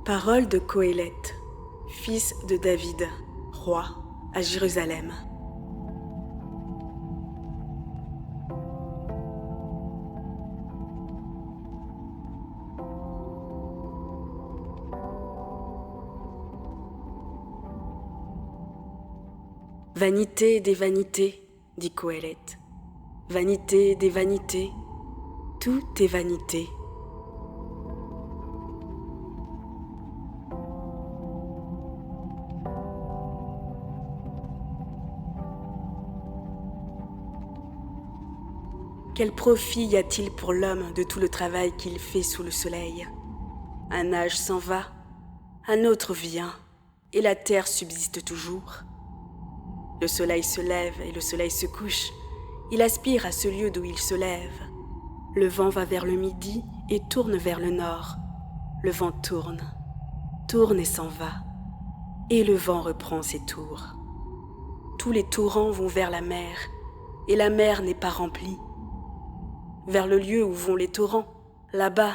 Parole de Coëlette, fils de David, roi à Jérusalem. Vanité des vanités, dit Coëlette. Vanité des vanités, tout est vanité. Quel profit y a-t-il pour l'homme de tout le travail qu'il fait sous le soleil? Un âge s'en va, un autre vient, et la terre subsiste toujours. Le soleil se lève et le soleil se couche, il aspire à ce lieu d'où il se lève. Le vent va vers le midi et tourne vers le nord. Le vent tourne et s'en va, et le vent reprend ses tours. Tous les torrents vont vers la mer, et la mer n'est pas remplie. Vers le lieu où vont les torrents, là-bas,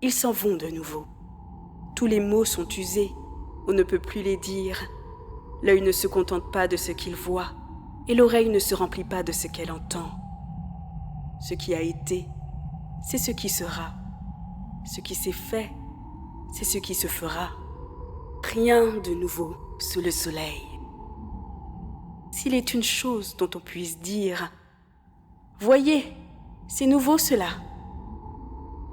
ils s'en vont de nouveau. Tous les mots sont usés, on ne peut plus les dire. L'œil ne se contente pas de ce qu'il voit, et l'oreille ne se remplit pas de ce qu'elle entend. Ce qui a été, c'est ce qui sera. Ce qui s'est fait, c'est ce qui se fera. Rien de nouveau sous le soleil. S'il est une chose dont on puisse dire « Voyez, c'est nouveau cela !»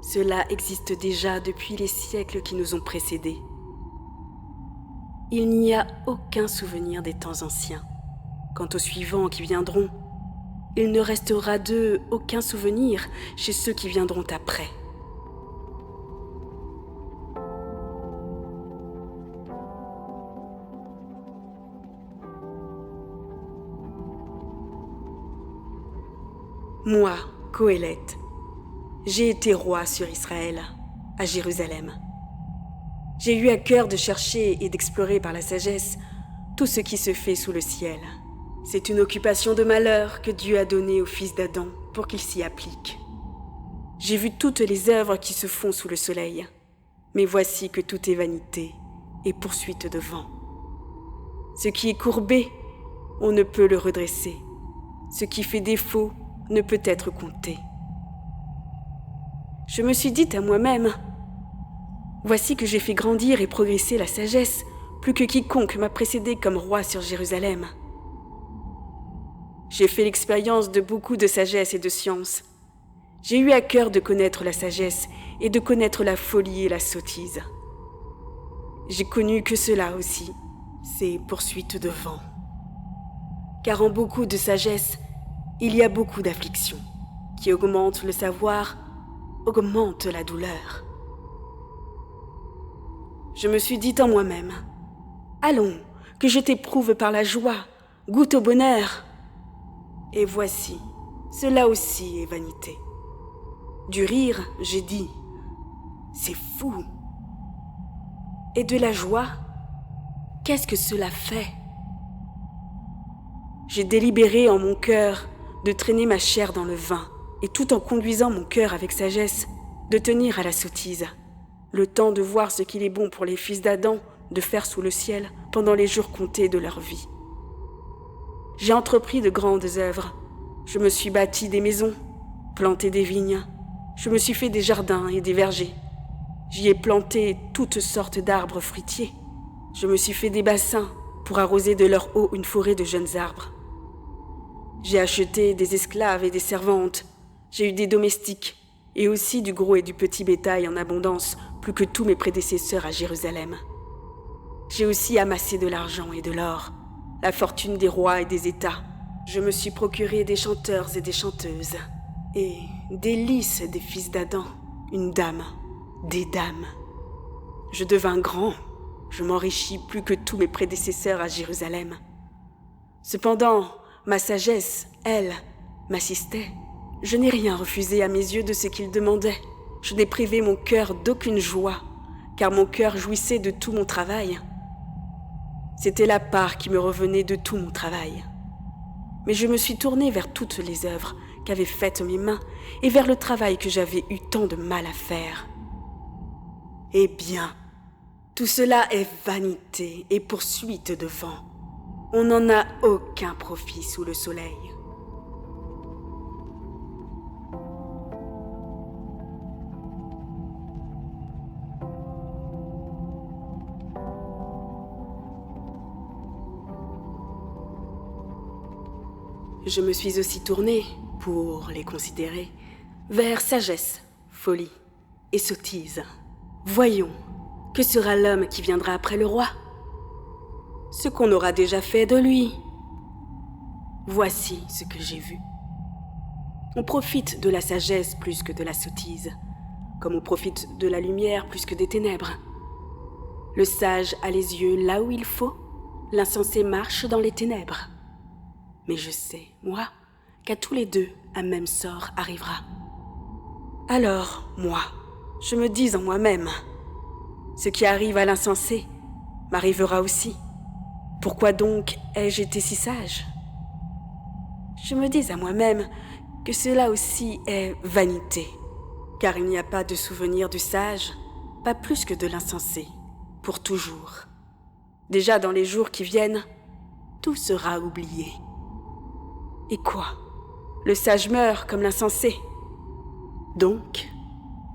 Cela existe déjà depuis les siècles qui nous ont précédés. Il n'y a aucun souvenir des temps anciens. Quant aux suivants qui viendront, il ne restera d'eux aucun souvenir chez ceux qui viendront après. Moi, Coëlette, j'ai été roi sur Israël, à Jérusalem. J'ai eu à cœur de chercher et d'explorer par la sagesse tout ce qui se fait sous le ciel. C'est une occupation de malheur que Dieu a donnée au fils d'Adam pour qu'il s'y applique. J'ai vu toutes les œuvres qui se font sous le soleil, mais voici que tout est vanité et poursuite de vent. Ce qui est courbé, on ne peut le redresser. Ce qui fait défaut ne peut être compté. Je me suis dit à moi-même, voici que j'ai fait grandir et progresser la sagesse plus que quiconque m'a précédé comme roi sur Jérusalem. J'ai fait l'expérience de beaucoup de sagesse et de science. J'ai eu à cœur de connaître la sagesse et de connaître la folie et la sottise. J'ai connu que cela aussi, ces poursuites de vent. Car en beaucoup de sagesse, il y a beaucoup d'affliction, qui augmente le savoir, augmente la douleur. Je me suis dit en moi-même, allons, que je t'éprouve par la joie, goûte au bonheur. Et voici, cela aussi est vanité. Du rire, j'ai dit, c'est fou. Et de la joie, qu'est-ce que cela fait? J'ai délibéré en mon cœur de traîner ma chair dans le vin, et tout en conduisant mon cœur avec sagesse, de tenir à la sottise, le temps de voir ce qu'il est bon pour les fils d'Adam de faire sous le ciel pendant les jours comptés de leur vie. J'ai entrepris de grandes œuvres, je me suis bâti des maisons, planté des vignes, je me suis fait des jardins et des vergers, j'y ai planté toutes sortes d'arbres fruitiers, je me suis fait des bassins pour arroser de leur eau une forêt de jeunes arbres. J'ai acheté des esclaves et des servantes, j'ai eu des domestiques, et aussi du gros et du petit bétail en abondance, plus que tous mes prédécesseurs à Jérusalem. J'ai aussi amassé de l'argent et de l'or, la fortune des rois et des États. Je me suis procuré des chanteurs et des chanteuses, et des lys des fils d'Adam, une dame, des dames. Je devins grand, je m'enrichis plus que tous mes prédécesseurs à Jérusalem. Cependant, ma sagesse, elle, m'assistait. Je n'ai rien refusé à mes yeux de ce qu'ils demandaient. Je n'ai privé mon cœur d'aucune joie, car mon cœur jouissait de tout mon travail. C'était la part qui me revenait de tout mon travail. Mais je me suis tourné vers toutes les œuvres qu'avaient faites mes mains et vers le travail que j'avais eu tant de mal à faire. Eh bien, Tout cela est vanité et poursuite de vent. On n'en a aucun profit sous le soleil. Je me suis aussi tournée, pour les considérer, vers sagesse, folie et sottise. Voyons, que sera l'homme qui viendra après le roi? Ce qu'on aura déjà fait de lui. Voici ce que j'ai vu. On profite de la sagesse plus que de la sottise, comme on profite de la lumière plus que des ténèbres. Le sage a les yeux là où il faut, l'insensé marche dans les ténèbres. Mais je sais, moi, qu'à tous les deux, un même sort arrivera. Alors, moi, je me dis en moi-même, ce qui arrive à l'insensé m'arrivera aussi. Pourquoi donc ai-je été si sage? Je me dis à moi-même que cela aussi est vanité, car il n'y a pas de souvenir du sage, pas plus que de l'insensé, pour toujours. Déjà dans les jours qui viennent, tout sera oublié. Et quoi? Le sage meurt comme l'insensé. Donc,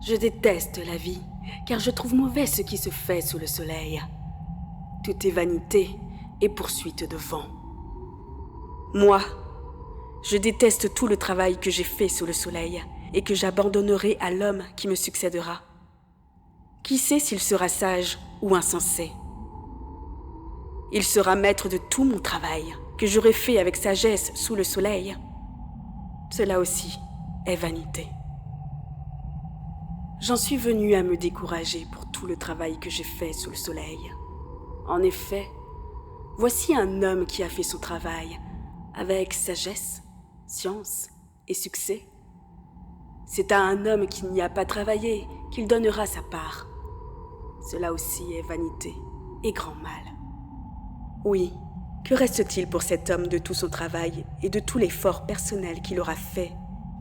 je déteste la vie, car je trouve mauvais ce qui se fait sous le soleil. Tout est vanité et poursuite de vent. Moi, je déteste tout le travail que j'ai fait sous le soleil et que j'abandonnerai à l'homme qui me succédera. Qui sait s'il sera sage ou insensé? Il sera maître de tout mon travail que j'aurai fait avec sagesse sous le soleil. Cela aussi est vanité. J'en suis venue à me décourager pour tout le travail que j'ai fait sous le soleil. En effet, voici un homme qui a fait son travail avec sagesse, science et succès. C'est à un homme qui n'y a pas travaillé qu'il donnera sa part. Cela aussi est vanité et grand mal. Oui, que reste-t-il pour cet homme de tout son travail et de tout l'effort personnel qu'il aura fait,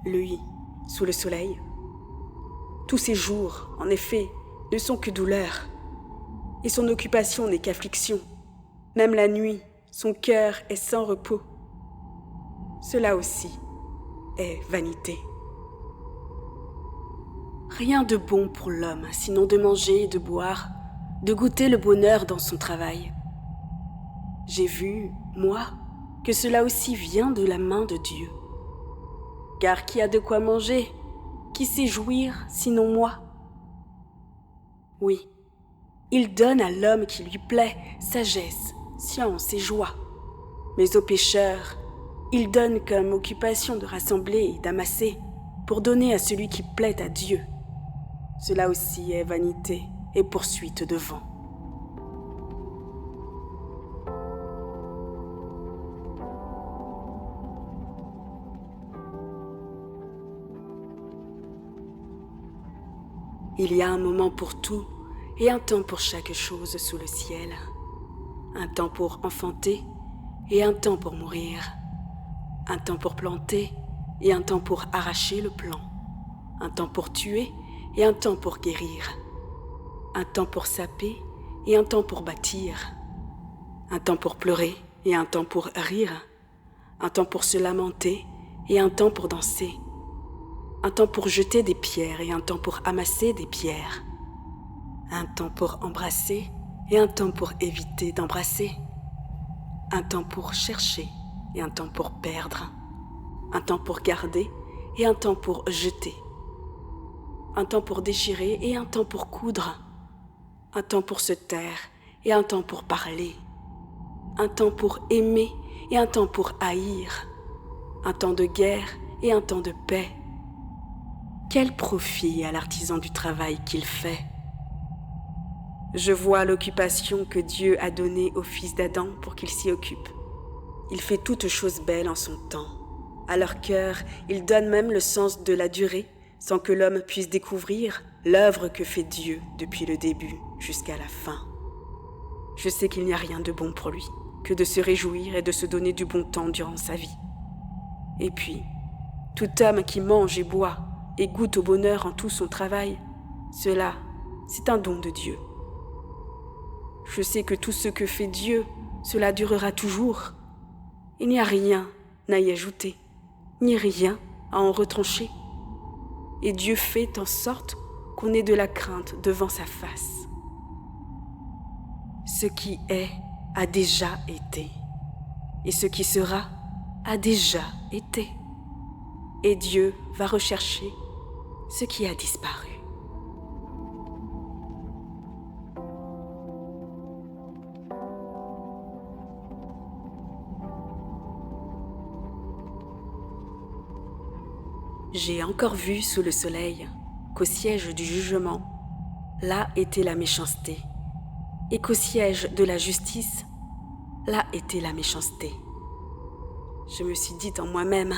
lui, sous le soleil? Tous ses jours, en effet, ne sont que douleur, et son occupation n'est qu'affliction. Même la nuit, son cœur est sans repos. Cela aussi est vanité. Rien de bon pour l'homme, sinon de manger et de boire, de goûter le bonheur dans son travail. J'ai vu, moi, que cela aussi vient de la main de Dieu. Car qui a de quoi manger? Qui sait jouir, sinon moi? Oui, il donne à l'homme qui lui plaît sagesse, science et joie. Mais aux pécheurs, il donne comme occupation de rassembler et d'amasser pour donner à celui qui plaît à Dieu. Cela aussi est vanité et poursuite de vent. Il y a un moment pour tout et un temps pour chaque chose sous le ciel. Un temps pour enfanter et un temps pour mourir. Un temps pour planter et un temps pour arracher le plant. Un temps pour tuer et un temps pour guérir. Un temps pour saper et un temps pour bâtir. Un temps pour pleurer et un temps pour rire. Un temps pour se lamenter et un temps pour danser. Un temps pour jeter des pierres et un temps pour amasser des pierres. Un temps pour embrasser et un temps pour éviter d'embrasser. Un temps pour chercher et un temps pour perdre. Un temps pour garder et un temps pour jeter. Un temps pour déchirer et un temps pour coudre. Un temps pour se taire et un temps pour parler. Un temps pour aimer et un temps pour haïr. Un temps de guerre et un temps de paix. Quel profit à l'artisan du travail qu'il fait? Je vois l'occupation que Dieu a donnée au fils d'Adam pour qu'il s'y occupe. Il fait toutes choses belles en son temps. À leur cœur, il donne même le sens de la durée, sans que l'homme puisse découvrir l'œuvre que fait Dieu depuis le début jusqu'à la fin. Je sais qu'il n'y a rien de bon pour lui, que de se réjouir et de se donner du bon temps durant sa vie. Et puis, tout homme qui mange et boit et goûte au bonheur en tout son travail, cela, c'est un don de Dieu. Je sais que tout ce que fait Dieu, cela durera toujours. Il n'y a rien à y ajouter, ni rien à en retrancher. Et Dieu fait en sorte qu'on ait de la crainte devant sa face. Ce qui est a déjà été, et ce qui sera a déjà été. Et Dieu va rechercher ce qui a disparu. J'ai encore vu sous le soleil qu'au siège du jugement, là était la méchanceté, et qu'au siège de la justice, là était la méchanceté. Je me suis dit en moi-même,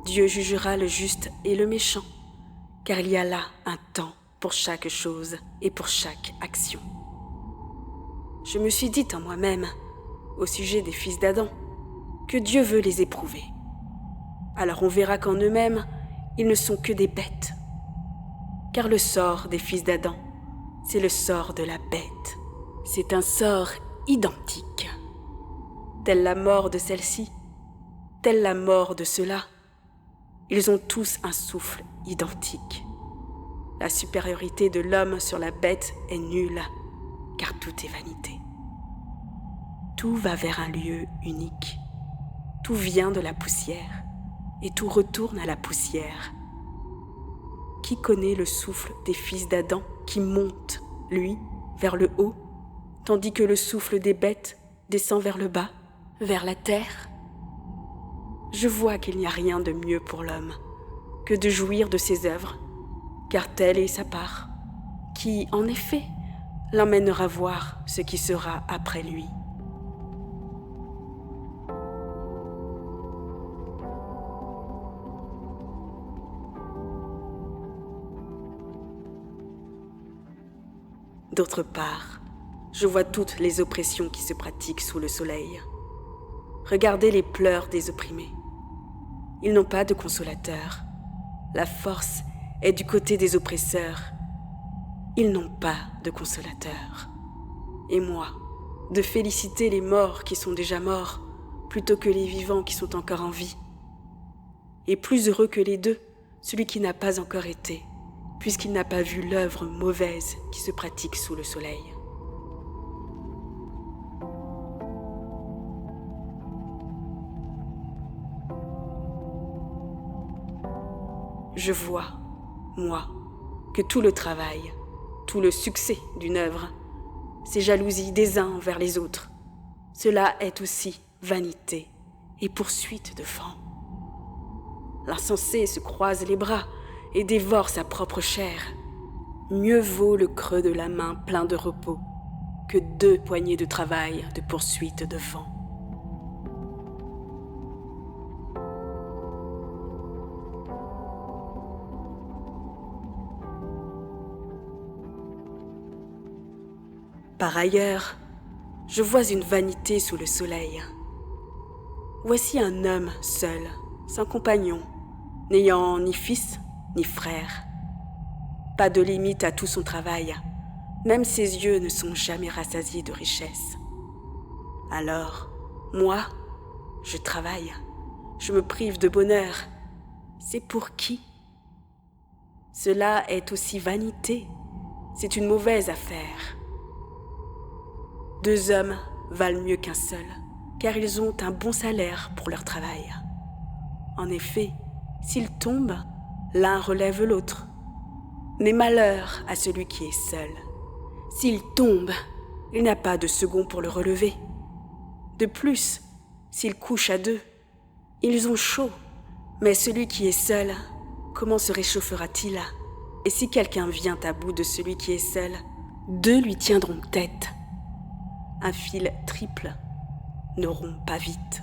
Dieu jugera le juste et le méchant, car il y a là un temps pour chaque chose et pour chaque action. Je me suis dit en moi-même, au sujet des fils d'Adam, que Dieu veut les éprouver. Alors on verra qu'en eux-mêmes, ils ne sont que des bêtes. Car le sort des fils d'Adam, c'est le sort de la bête. C'est un sort identique. Telle la mort de celle-ci, telle la mort de ceux-là, ils ont tous un souffle identique. La supériorité de l'homme sur la bête est nulle, car tout est vanité. Tout va vers un lieu unique. Tout vient de la poussière, et tout retourne à la poussière. Qui connaît le souffle des fils d'Adam qui monte, lui, vers le haut, tandis que le souffle des bêtes descend vers le bas, vers la terre? Je vois qu'il n'y a rien de mieux pour l'homme que de jouir de ses œuvres, car telle est sa part, qui, en effet, l'emmènera voir ce qui sera après lui. D'autre part, je vois toutes les oppressions qui se pratiquent sous le soleil. Regardez les pleurs des opprimés. Ils n'ont pas de consolateur. La force est du côté des oppresseurs. Ils n'ont pas de consolateur. Et moi, de féliciter les morts qui sont déjà morts, plutôt que les vivants qui sont encore en vie. Et plus heureux que les deux, celui qui n'a pas encore été, puisqu'il n'a pas vu l'œuvre mauvaise qui se pratique sous le soleil. Je vois, moi, que tout le travail, tout le succès d'une œuvre, c'est jalousie des uns envers les autres. Cela est aussi vanité et poursuite de vent. L'insensé se croise les bras et dévore sa propre chair. Mieux vaut le creux de la main plein de repos que 2 poignées de travail de poursuite de vent. Par ailleurs, je vois une vanité sous le soleil. Voici un homme seul, sans compagnon, n'ayant ni fils ni frère. Pas de limite à tout son travail, même ses yeux ne sont jamais rassasiés de richesse. Alors, moi, je travaille, je me prive de bonheur. C'est pour qui? Cela est aussi vanité, c'est une mauvaise affaire. 2 hommes valent mieux qu'un seul, car ils ont un bon salaire pour leur travail. En effet, s'ils tombent, l'un relève l'autre. Mais malheur à celui qui est seul. S'il tombe, il n'a pas de second pour le relever. De plus, s'ils couchent à 2, ils ont chaud. Mais celui qui est seul, comment se réchauffera-t-il? Et si quelqu'un vient à bout de celui qui est seul, 2 lui tiendront tête. Un fil triple ne rompt pas vite.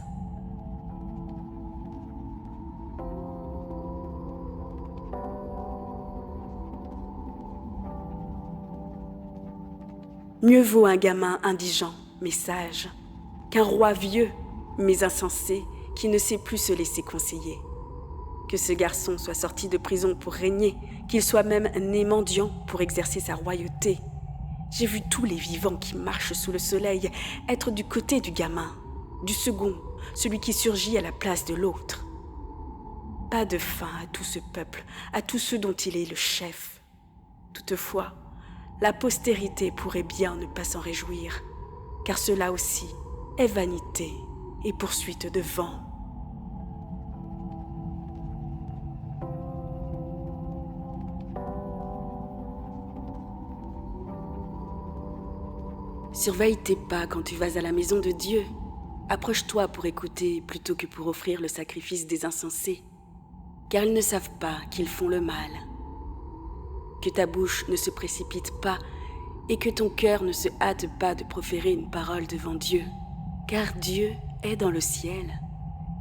Mieux vaut un gamin indigent, mais sage, qu'un roi vieux, mais insensé, qui ne sait plus se laisser conseiller. Que ce garçon soit sorti de prison pour régner, qu'il soit même né mendiant pour exercer sa royauté, J'ai vu tous les vivants qui marchent sous le soleil être du côté du gamin, du second, celui qui surgit à la place de l'autre. Pas de fin à tout ce peuple, à tous ceux dont il est le chef. Toutefois, la postérité pourrait bien ne pas s'en réjouir, car cela aussi est vanité et poursuite de vent. Surveille tes pas quand tu vas à la maison de Dieu. Approche-toi pour écouter plutôt que pour offrir le sacrifice des insensés, car ils ne savent pas qu'ils font le mal. Que ta bouche ne se précipite pas et que ton cœur ne se hâte pas de proférer une parole devant Dieu, car Dieu est dans le ciel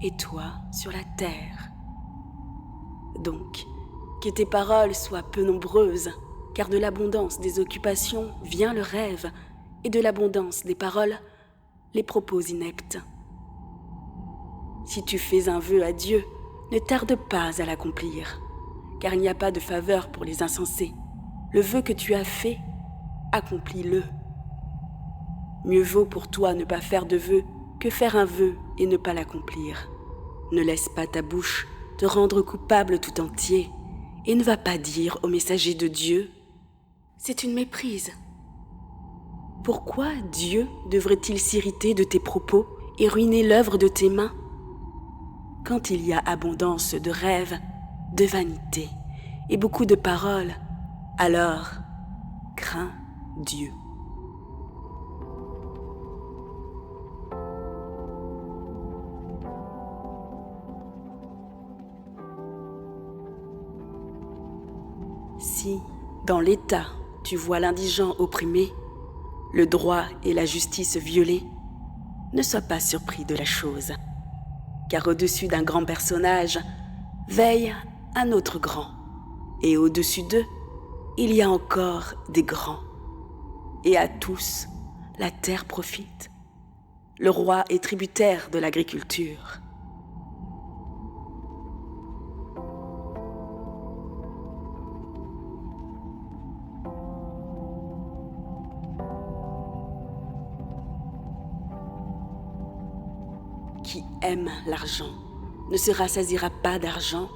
et toi sur la terre. Donc, que tes paroles soient peu nombreuses, car de l'abondance des occupations vient le rêve, et de l'abondance des paroles, les propos ineptes. Si tu fais un vœu à Dieu, ne tarde pas à l'accomplir, car il n'y a pas de faveur pour les insensés. Le vœu que tu as fait, accomplis-le. Mieux vaut pour toi ne pas faire de vœu que faire un vœu et ne pas l'accomplir. Ne laisse pas ta bouche te rendre coupable tout entier, et ne va pas dire au messager de Dieu « C'est une méprise ». Pourquoi Dieu devrait-il s'irriter de tes propos et ruiner l'œuvre de tes mains? Quand il y a abondance de rêves, de vanité et beaucoup de paroles, alors crains Dieu. Si, dans l'État, tu vois l'indigent opprimé, le droit et la justice violés, ne sois pas surpris de la chose, car au-dessus d'un grand personnage veille un autre grand, et au-dessus d'eux, il y a encore des grands. Et à tous, la terre profite. Le roi est tributaire de l'agriculture. Qui aime l'argent ne se rassasiera pas d'argent,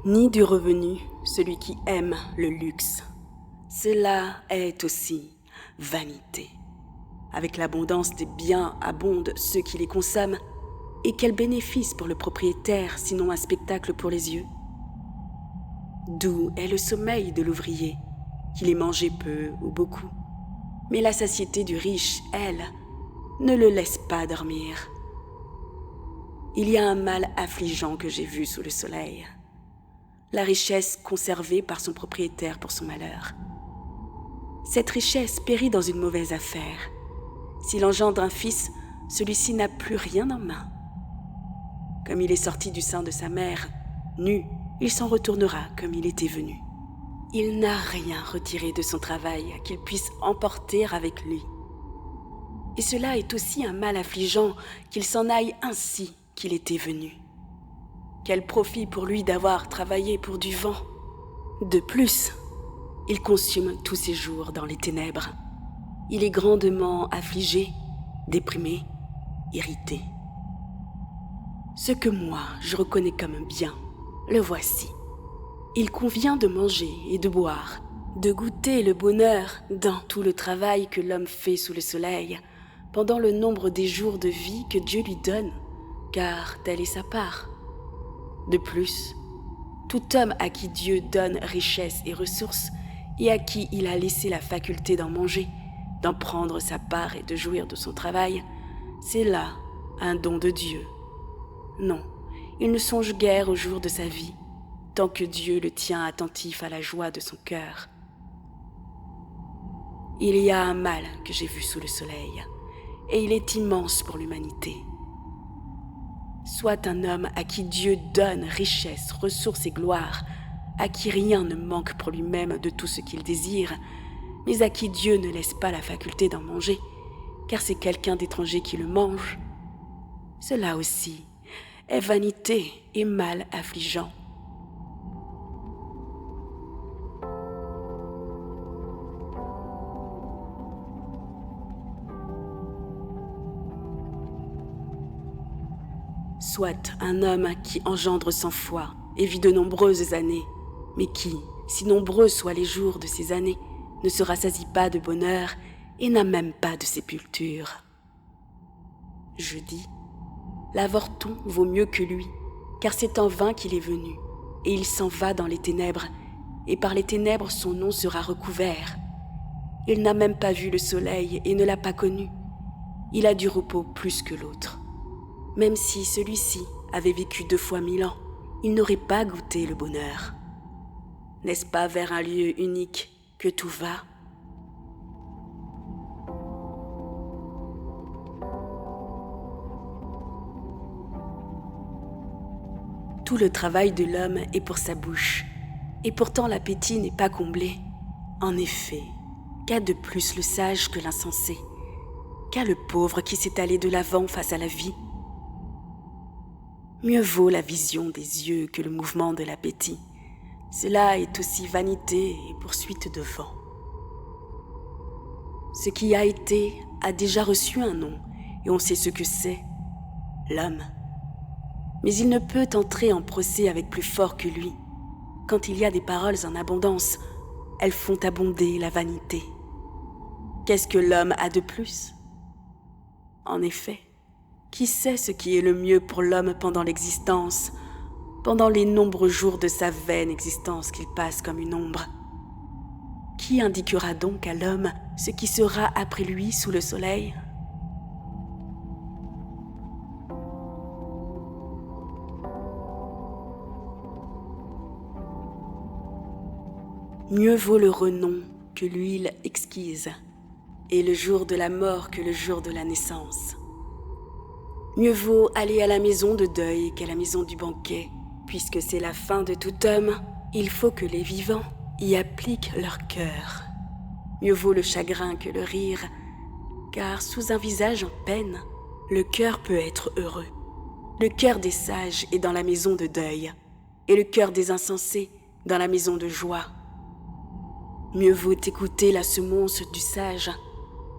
ni du revenu celui qui aime le luxe. Cela est aussi vanité. Avec l'abondance des biens abondent ceux qui les consomment, et quel bénéfice pour le propriétaire sinon un spectacle pour les yeux? Doux est le sommeil de l'ouvrier, qu'il ait mangé peu ou beaucoup. Mais la satiété du riche, elle, ne le laisse pas dormir. Il y a un mal affligeant que j'ai vu sous le soleil. La richesse conservée par son propriétaire pour son malheur. Cette richesse périt dans une mauvaise affaire. S'il engendre un fils, celui-ci n'a plus rien en main. Comme il est sorti du sein de sa mère, nu, il s'en retournera comme il était venu. Il n'a rien retiré de son travail qu'il puisse emporter avec lui. Et cela est aussi un mal affligeant qu'il s'en aille ainsi qu'il était venu. Quel profit pour lui d'avoir travaillé pour du vent. De plus, il consume tous ses jours dans les ténèbres. Il est grandement affligé, déprimé, irrité. Ce que moi je reconnais comme bien, le voici. Il convient de manger et de boire, de goûter le bonheur dans tout le travail que l'homme fait sous le soleil, pendant le nombre des jours de vie que Dieu lui donne, car telle est sa part. De plus, tout homme à qui Dieu donne richesse et ressources, et à qui il a laissé la faculté d'en manger, d'en prendre sa part et de jouir de son travail, c'est là un don de Dieu. Non, il ne songe guère au jour de sa vie, tant que Dieu le tient attentif à la joie de son cœur. Il y a un mal que j'ai vu sous le soleil, et il est immense pour l'humanité. Soit un homme à qui Dieu donne richesse, ressources et gloire, à qui rien ne manque pour lui-même de tout ce qu'il désire, mais à qui Dieu ne laisse pas la faculté d'en manger, car c'est quelqu'un d'étranger qui le mange. Cela aussi est vanité et mal affligeant. soit un homme qui engendre sans foi et vit de nombreuses années, mais qui, si nombreux soient les jours de ces années, ne se rassasie pas de bonheur et n'a même pas de sépulture. Je dis, l'avorton vaut mieux que lui, car c'est en vain qu'il est venu, et il s'en va dans les ténèbres, et par les ténèbres son nom sera recouvert. Il n'a même pas vu le soleil et ne l'a pas connu. Il a du repos plus que l'autre. Même si celui-ci avait vécu 2 fois 1000 ans, il n'aurait pas goûté le bonheur. N'est-ce pas vers un lieu unique que tout va ? Tout le travail de l'homme est pour sa bouche, et pourtant l'appétit n'est pas comblé. En effet, qu'a de plus le sage que l'insensé ? Qu'a le pauvre qui s'est allé de l'avant face à la vie ? Mieux vaut la vision des yeux que le mouvement de l'appétit. Cela est aussi vanité et poursuite de vent. Ce qui a été a déjà reçu un nom, et on sait ce que c'est, l'homme. Mais il ne peut entrer en procès avec plus fort que lui. Quand il y a des paroles en abondance, elles font abonder la vanité. Qu'est-ce que l'homme a de plus ? En effet, qui sait ce qui est le mieux pour l'homme pendant l'existence, pendant les nombreux jours de sa vaine existence qu'il passe comme une ombre ? Qui indiquera donc à l'homme ce qui sera après lui sous le soleil ? Mieux vaut le renom que l'huile exquise, et le jour de la mort que le jour de la naissance. Mieux vaut aller à la maison de deuil qu'à la maison du banquet, puisque c'est la fin de tout homme, il faut que les vivants y appliquent leur cœur. Mieux vaut le chagrin que le rire, car sous un visage en peine, le cœur peut être heureux. Le cœur des sages est dans la maison de deuil, et le cœur des insensés dans la maison de joie. Mieux vaut écouter la semonce du sage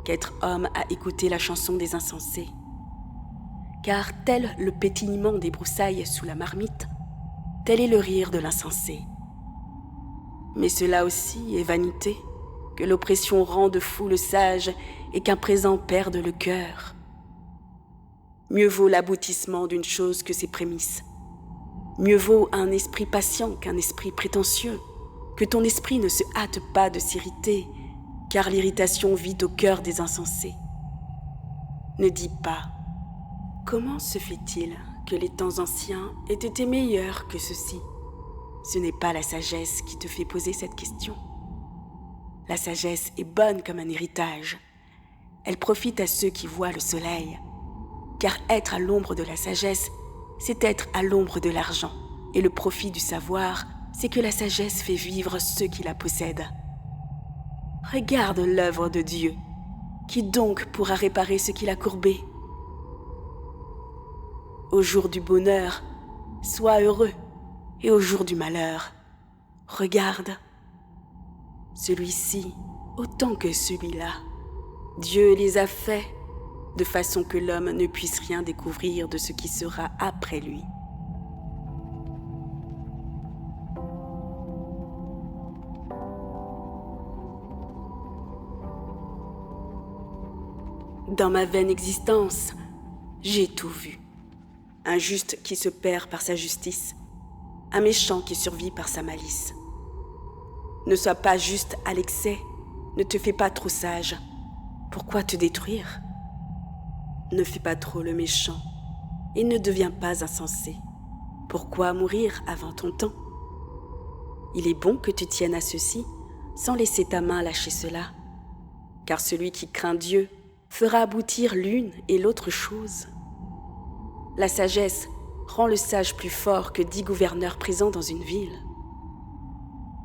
qu'être homme à écouter la chanson des insensés. Car tel le pétillement des broussailles sous la marmite, tel est le rire de l'insensé. Mais cela aussi est vanité, que l'oppression rende fou le sage et qu'un présent perde le cœur. Mieux vaut l'aboutissement d'une chose que ses prémices. Mieux vaut un esprit patient qu'un esprit prétentieux, que ton esprit ne se hâte pas de s'irriter, car l'irritation vit au cœur des insensés. Ne dis pas « Comment se fait-il que les temps anciens aient été meilleurs que ceux-ci » Ce n'est pas la sagesse qui te fait poser cette question. La sagesse est bonne comme un héritage. Elle profite à ceux qui voient le soleil. Car être à l'ombre de la sagesse, c'est être à l'ombre de l'argent. Et le profit du savoir, c'est que la sagesse fait vivre ceux qui la possèdent. Regarde l'œuvre de Dieu. Qui donc pourra réparer ce qu'il a courbé ? Au jour du bonheur, sois heureux, et au jour du malheur, regarde. Celui-ci, autant que celui-là, Dieu les a faits, de façon que l'homme ne puisse rien découvrir de ce qui sera après lui. Dans ma vaine existence, j'ai tout vu. Un juste qui se perd par sa justice, un méchant qui survit par sa malice. Ne sois pas juste à l'excès, ne te fais pas trop sage. Pourquoi te détruire ? Ne fais pas trop le méchant et ne deviens pas insensé. Pourquoi mourir avant ton temps ? Il est bon que tu tiennes à ceci sans laisser ta main lâcher cela, car celui qui craint Dieu fera aboutir l'une et l'autre chose. La sagesse rend le sage plus fort que 10 gouverneurs présents dans une ville.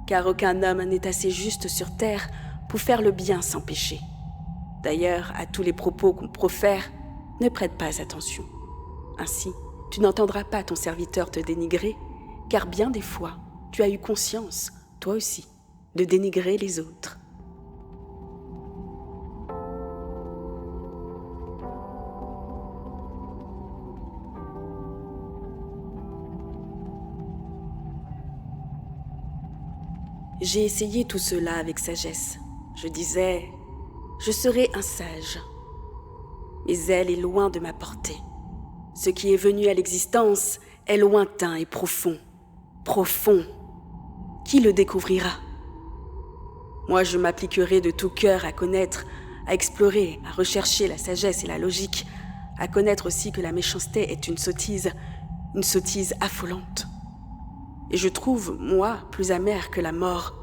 Car aucun homme n'est assez juste sur terre pour faire le bien sans péché. D'ailleurs, à tous les propos qu'on profère, ne prête pas attention. Ainsi, tu n'entendras pas ton serviteur te dénigrer, car bien des fois, tu as eu conscience, toi aussi, de dénigrer les autres. J'ai essayé tout cela avec sagesse. Je disais, je serai un sage. Mais elle est loin de ma portée. Ce qui est venu à l'existence est lointain et profond. Profond. Qui le découvrira? Moi, je m'appliquerai de tout cœur à connaître, à explorer, à rechercher la sagesse et la logique, à connaître aussi que la méchanceté est une sottise affolante. Et je trouve, moi, plus amère que la mort,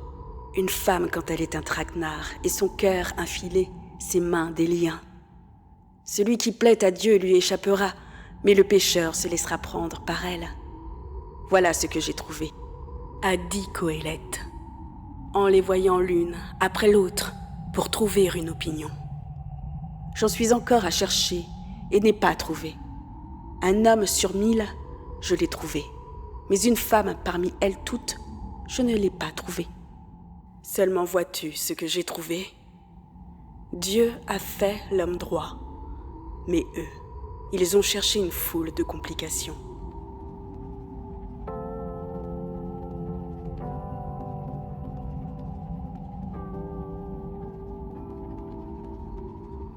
une femme quand elle est un traquenard et son cœur un filet, ses mains des liens. Celui qui plaît à Dieu lui échappera, mais le pécheur se laissera prendre par elle. Voilà ce que j'ai trouvé, a dit Qoéleth, en les voyant l'une après l'autre pour trouver une opinion. J'en suis encore à chercher et n'ai pas trouvé. Un homme sur 1000, je l'ai trouvé, mais une femme parmi elles toutes, je ne l'ai pas trouvée. Seulement vois-tu ce que j'ai trouvé? Dieu a fait l'homme droit, mais eux, ils ont cherché une foule de complications.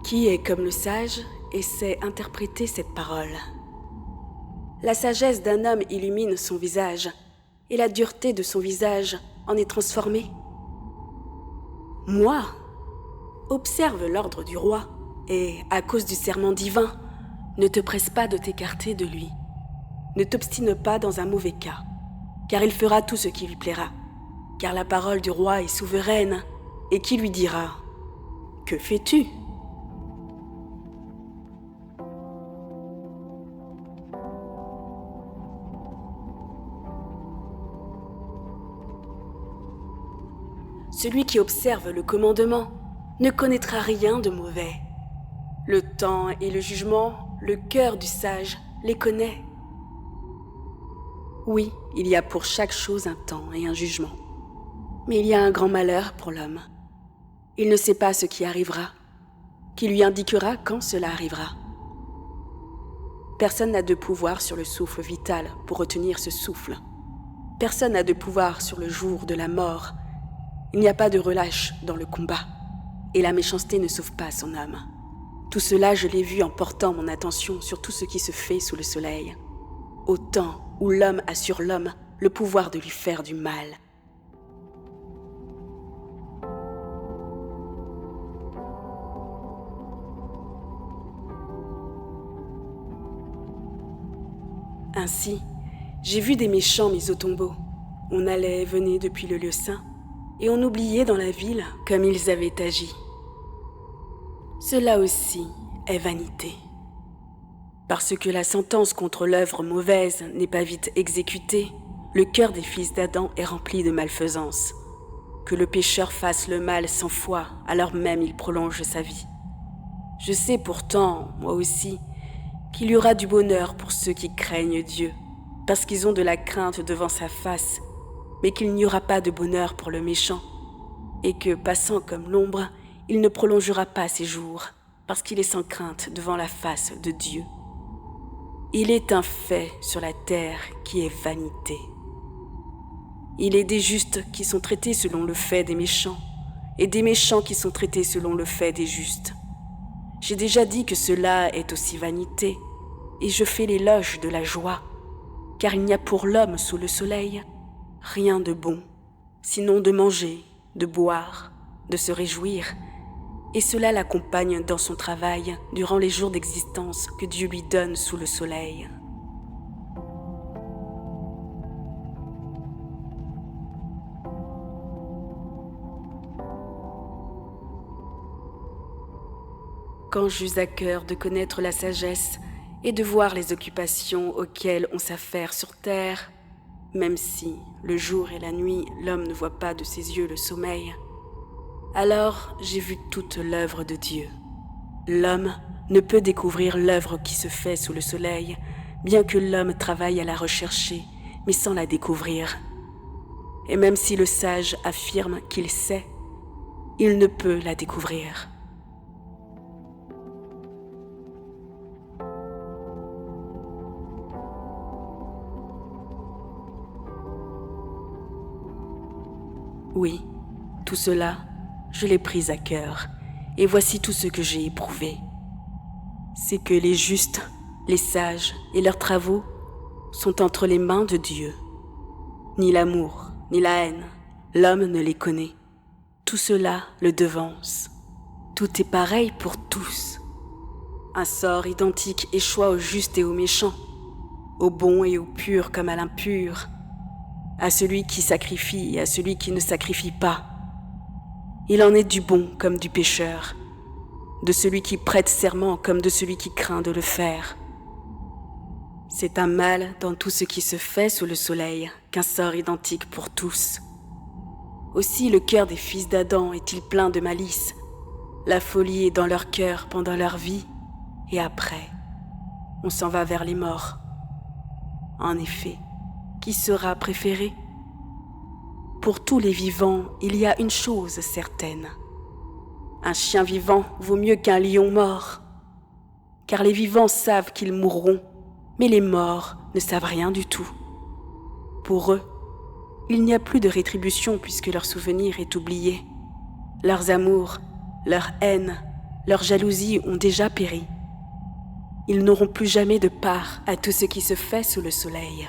Qui est comme le sage et sait interpréter cette parole? La sagesse d'un homme illumine son visage, et la dureté de son visage en est transformée. Moi, observe l'ordre du roi, et, à cause du serment divin, ne te presse pas de t'écarter de lui. Ne t'obstine pas dans un mauvais cas, car il fera tout ce qui lui plaira. Car la parole du roi est souveraine, et qui lui dira « Que fais-tu » ? Celui qui observe le commandement ne connaîtra rien de mauvais. Le temps et le jugement, le cœur du sage les connaît. Oui, il y a pour chaque chose un temps et un jugement. Mais il y a un grand malheur pour l'homme. Il ne sait pas ce qui arrivera, qui lui indiquera quand cela arrivera. Personne n'a de pouvoir sur le souffle vital pour retenir ce souffle. Personne n'a de pouvoir sur le jour de la mort. Il n'y a pas de relâche dans le combat, et la méchanceté ne sauve pas son âme. Tout cela, je l'ai vu en portant mon attention sur tout ce qui se fait sous le soleil, au temps où l'homme a sur l'homme le pouvoir de lui faire du mal. Ainsi, j'ai vu des méchants mis au tombeau. On allait et venait depuis le lieu saint, et on oubliait dans la ville comme ils avaient agi. Cela aussi est vanité. Parce que la sentence contre l'œuvre mauvaise n'est pas vite exécutée, le cœur des fils d'Adam est rempli de malfaisance. Que le pécheur fasse le mal 100 fois, alors même il prolonge sa vie. Je sais pourtant, moi aussi, qu'il y aura du bonheur pour ceux qui craignent Dieu, parce qu'ils ont de la crainte devant sa face, mais qu'il n'y aura pas de bonheur pour le méchant, et que, passant comme l'ombre, il ne prolongera pas ses jours, parce qu'il est sans crainte devant la face de Dieu. Il est un fait sur la terre qui est vanité. Il est des justes qui sont traités selon le fait des méchants, et des méchants qui sont traités selon le fait des justes. J'ai déjà dit que cela est aussi vanité, et je fais l'éloge de la joie, car il n'y a pour l'homme sous le soleil rien de bon, sinon de manger, de boire, de se réjouir, et cela l'accompagne dans son travail durant les jours d'existence que Dieu lui donne sous le soleil. Quand j'eus à cœur de connaître la sagesse et de voir les occupations auxquelles on s'affaire sur terre, même si, le jour et la nuit, l'homme ne voit pas de ses yeux le sommeil, alors j'ai vu toute l'œuvre de Dieu. L'homme ne peut découvrir l'œuvre qui se fait sous le soleil, bien que l'homme travaille à la rechercher, mais sans la découvrir. Et même si le sage affirme qu'il sait, il ne peut la découvrir. Oui, tout cela, je l'ai pris à cœur, et voici tout ce que j'ai éprouvé. C'est que les justes, les sages et leurs travaux sont entre les mains de Dieu. Ni l'amour, ni la haine, l'homme ne les connaît. Tout cela le devance. Tout est pareil pour tous. Un sort identique échoit aux justes et aux méchants, au bon et au pur comme à l'impur, à celui qui sacrifie et à celui qui ne sacrifie pas. Il en est du bon comme du pécheur, de celui qui prête serment comme de celui qui craint de le faire. C'est un mal dans tout ce qui se fait sous le soleil qu'un sort identique pour tous. Aussi le cœur des fils d'Adam est-il plein de malice. La folie est dans leur cœur pendant leur vie, et après, on s'en va vers les morts. En effet, qui sera préféré ? Pour tous les vivants, il y a une chose certaine. Un chien vivant vaut mieux qu'un lion mort, car les vivants savent qu'ils mourront, mais les morts ne savent rien du tout. Pour eux, il n'y a plus de rétribution puisque leur souvenir est oublié. Leurs amours, leur haine, leur jalousie ont déjà péri. Ils n'auront plus jamais de part à tout ce qui se fait sous le soleil.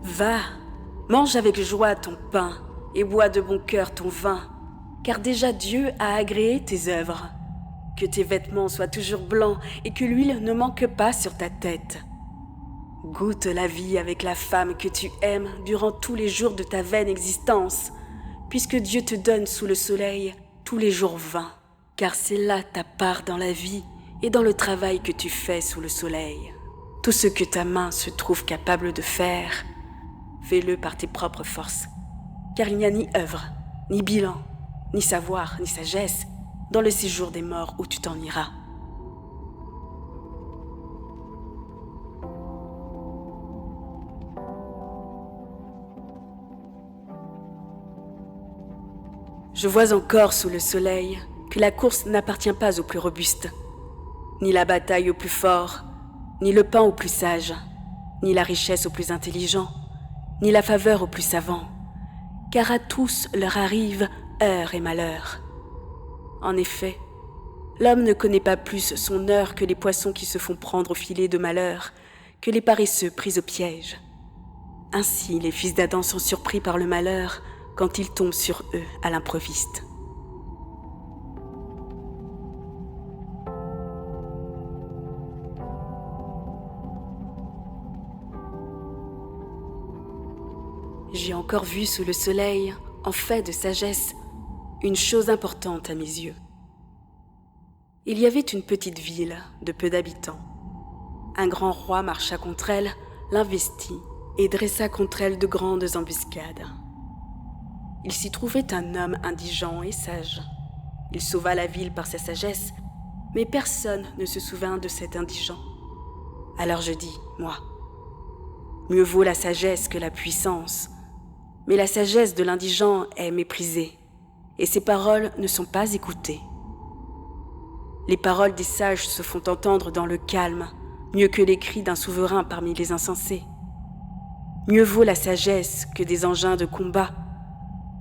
Va, mange avec joie ton pain et bois de bon cœur ton vin, car déjà Dieu a agréé tes œuvres. Que tes vêtements soient toujours blancs et que l'huile ne manque pas sur ta tête. Goûte la vie avec la femme que tu aimes durant tous les jours de ta vaine existence, puisque Dieu te donne sous le soleil tous les jours 20, car c'est là ta part dans la vie et dans le travail que tu fais sous le soleil. Tout ce que ta main se trouve capable de faire, fais-le par tes propres forces, car il n'y a ni œuvre, ni bilan, ni savoir, ni sagesse dans le séjour des morts où tu t'en iras. Je vois encore sous le soleil que la course n'appartient pas aux plus robustes, ni la bataille aux plus forts, ni le pain aux plus sages, ni la richesse aux plus intelligents, ni la faveur aux plus savants, car à tous leur arrive heure et malheur. En effet, l'homme ne connaît pas plus son heure que les poissons qui se font prendre au filet de malheur, que les paresseux pris au piège. Ainsi, les fils d'Adam sont surpris par le malheur quand il tombe sur eux à l'improviste. J'ai encore vu sous le soleil, en fait de sagesse, une chose importante à mes yeux. Il y avait une petite ville de peu d'habitants. Un grand roi marcha contre elle, l'investit et dressa contre elle de grandes embuscades. Il s'y trouvait un homme indigent et sage. Il sauva la ville par sa sagesse, mais personne ne se souvint de cet indigent. Alors je dis, moi, mieux vaut la sagesse que la puissance, mais la sagesse de l'indigent est méprisée, et ses paroles ne sont pas écoutées. Les paroles des sages se font entendre dans le calme, mieux que les cris d'un souverain parmi les insensés. Mieux vaut la sagesse que des engins de combat,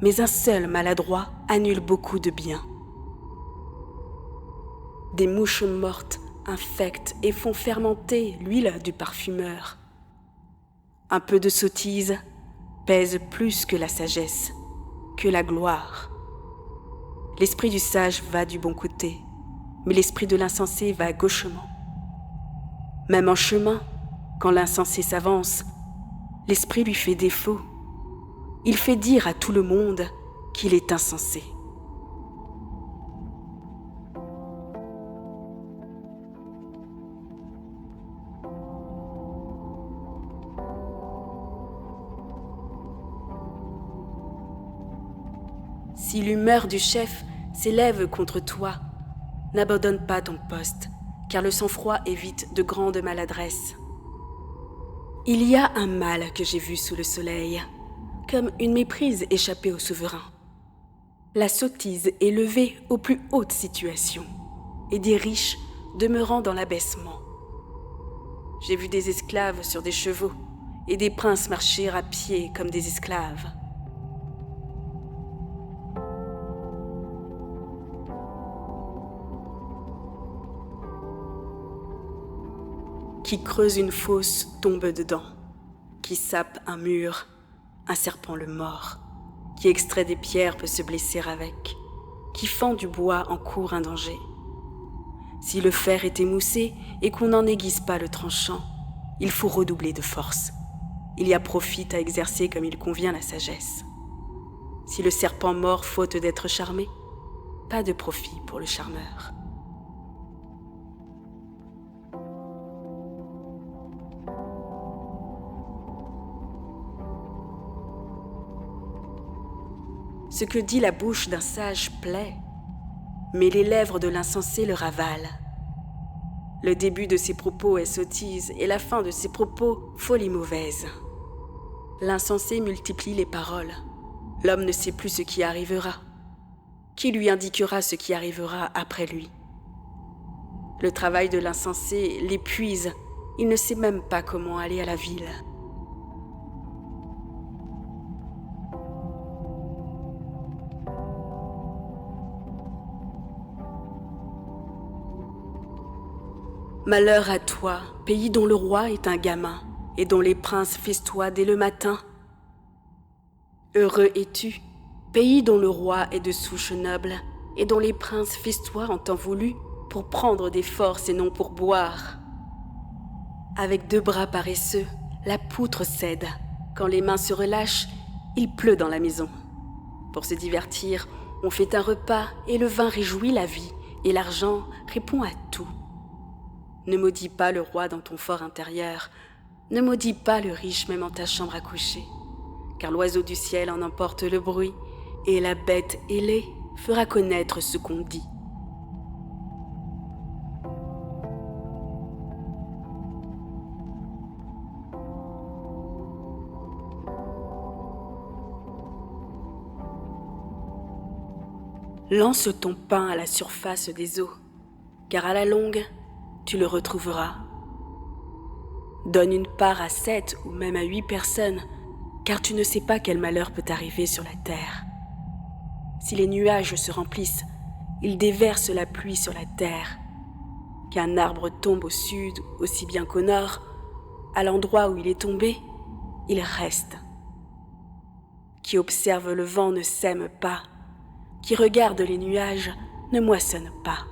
mais un seul maladroit annule beaucoup de bien. Des mouches mortes infectent et font fermenter l'huile du parfumeur. Un peu de sottise pèse plus que la sagesse, que la gloire. L'esprit du sage va du bon côté, mais l'esprit de l'insensé va gauchement. Même en chemin, quand l'insensé s'avance, l'esprit lui fait défaut. Il fait dire à tout le monde qu'il est insensé. Si l'humeur du chef s'élève contre toi, n'abandonne pas ton poste, car le sang-froid évite de grandes maladresses. Il y a un mal que j'ai vu sous le soleil, comme une méprise échappée au souverain. La sottise est levée aux plus hautes situations, et des riches demeurant dans l'abaissement. J'ai vu des esclaves sur des chevaux et des princes marcher à pied comme des esclaves. Qui creuse une fosse tombe dedans, qui sape un mur, un serpent le mord, qui extrait des pierres peut se blesser avec, qui fend du bois encourt un danger. Si le fer est émoussé et qu'on n'en aiguise pas le tranchant, il faut redoubler de force. Il y a profit à exercer comme il convient la sagesse. Si le serpent mord faute d'être charmé, pas de profit pour le charmeur. Ce que dit la bouche d'un sage plaît, mais les lèvres de l'insensé le ravalent. Le début de ses propos est sottise et la fin de ses propos folie mauvaise. L'insensé multiplie les paroles. L'homme ne sait plus ce qui arrivera. Qui lui indiquera ce qui arrivera après lui? Le travail de l'insensé l'épuise. Il ne sait même pas comment aller à la ville. Malheur à toi, pays dont le roi est un gamin, et dont les princes festoient dès le matin. Heureux es-tu, pays dont le roi est de souche noble, et dont les princes festoient en temps voulu pour prendre des forces et non pour boire. Avec 2 bras paresseux, la poutre cède. Quand les mains se relâchent, il pleut dans la maison. Pour se divertir, on fait un repas et le vin réjouit la vie, et l'argent répond à tout. Ne maudis pas le roi dans ton fort intérieur, ne maudis pas le riche même en ta chambre à coucher, car l'oiseau du ciel en emporte le bruit, et la bête ailée fera connaître ce qu'on dit. Lance ton pain à la surface des eaux, car à la longue, tu le retrouveras. Donne une part à 7 ou même à 8 personnes, car tu ne sais pas quel malheur peut arriver sur la terre. Si les nuages se remplissent, ils déversent la pluie sur la terre. Qu'un arbre tombe au sud aussi bien qu'au nord, à l'endroit où il est tombé, il reste. Qui observe le vent ne sème pas, qui regarde les nuages ne moissonne pas.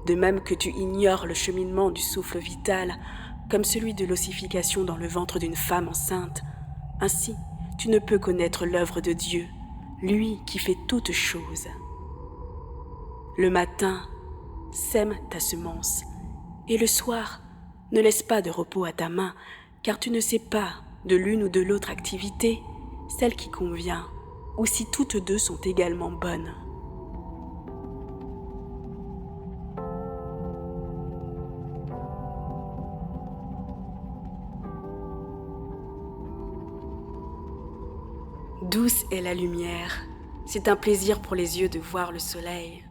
De même que tu ignores le cheminement du souffle vital, comme celui de l'ossification dans le ventre d'une femme enceinte, ainsi tu ne peux connaître l'œuvre de Dieu, lui qui fait toutes choses. Le matin, sème ta semence, et le soir, ne laisse pas de repos à ta main, car tu ne sais pas, de l'une ou de l'autre activité, celle qui convient, ou si toutes deux sont également bonnes. Douce est la lumière, c'est un plaisir pour les yeux de voir le soleil.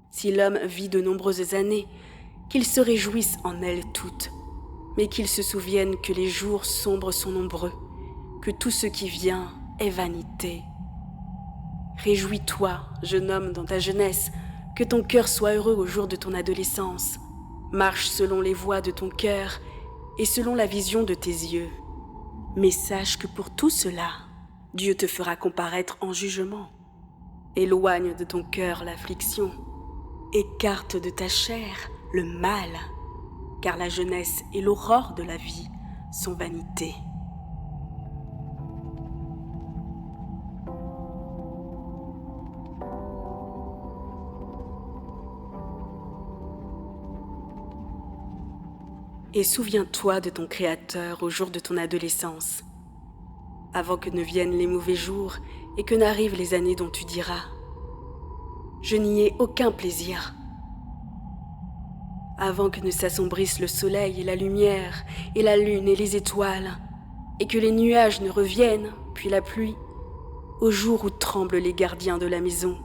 Si l'homme vit de nombreuses années, qu'il se réjouisse en elles toutes, mais qu'il se souvienne que les jours sombres sont nombreux, que tout ce qui vient est vanité. Réjouis-toi, jeune homme, dans ta jeunesse, que ton cœur soit heureux au jour de ton adolescence. Marche selon les voies de ton cœur et selon la vision de tes yeux. Mais sache que pour tout cela, Dieu te fera comparaître en jugement. Éloigne de ton cœur l'affliction, écarte de ta chair le mal, car la jeunesse et l'aurore de la vie sont vanité. Et souviens-toi de ton Créateur au jour de ton adolescence, avant que ne viennent les mauvais jours et que n'arrivent les années dont tu diras « Je n'y ai aucun plaisir ». Avant que ne s'assombrissent le soleil et la lumière et la lune et les étoiles, et que les nuages ne reviennent, puis la pluie, au jour où tremblent les gardiens de la maison,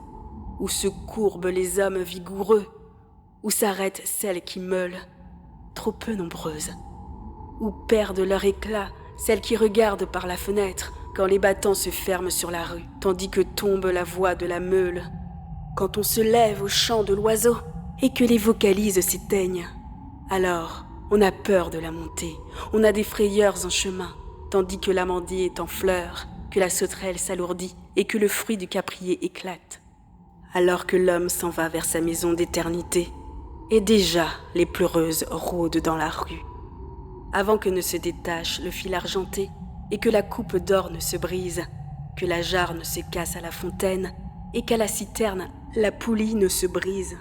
où se courbent les hommes vigoureux, Où s'arrêtent celles qui meulent, trop peu nombreuses? Où perdent leur éclat celles qui regardent par la fenêtre quand les battants se ferment sur la rue, tandis que tombe la voix de la meule? Quand on se lève au chant de l'oiseau et que les vocalises s'éteignent, alors on a peur de la montée, on a des frayeurs en chemin, tandis que l'amandier est en fleurs, que la sauterelle s'alourdit et que le fruit du caprier éclate. Alors que l'homme s'en va vers sa maison d'éternité, et déjà les pleureuses rôdent dans la rue. Avant que ne se détache le fil argenté et que la coupe d'or ne se brise, que la jarre ne se casse à la fontaine et qu'à la citerne la poulie ne se brise.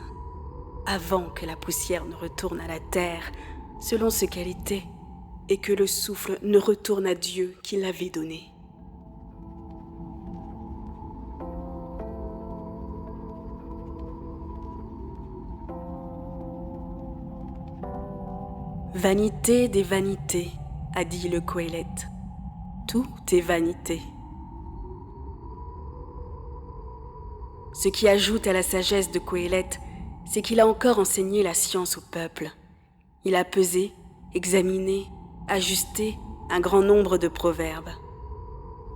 Avant que la poussière ne retourne à la terre selon ce qu'elle était et que le souffle ne retourne à Dieu qui l'avait donné. Vanité des vanités, a dit le Coëlette. Tout est vanité. Ce qui ajoute à la sagesse de Coëlette, c'est qu'il a encore enseigné la science au peuple. Il a pesé, examiné, ajusté un grand nombre de proverbes.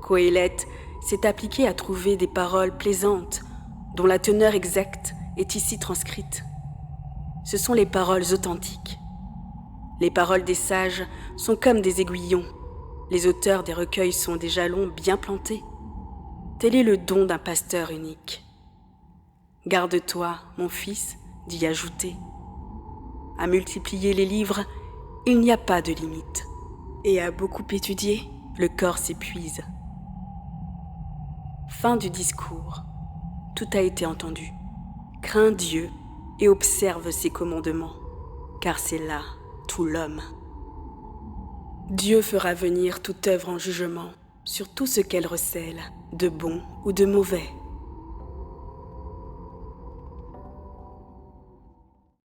Coëlette s'est appliqué à trouver des paroles plaisantes, dont la teneur exacte est ici transcrite. Ce sont les paroles authentiques. Les paroles des sages sont comme des aiguillons. Les auteurs des recueils sont des jalons bien plantés. Tel est le don d'un pasteur unique. Garde-toi, mon fils, d'y ajouter. À multiplier les livres, il n'y a pas de limite. Et à beaucoup étudier, le corps s'épuise. Fin du discours. Tout a été entendu. Crains Dieu et observe ses commandements, car c'est là tout l'homme. Dieu fera venir toute œuvre en jugement sur tout ce qu'elle recèle, de bon ou de mauvais.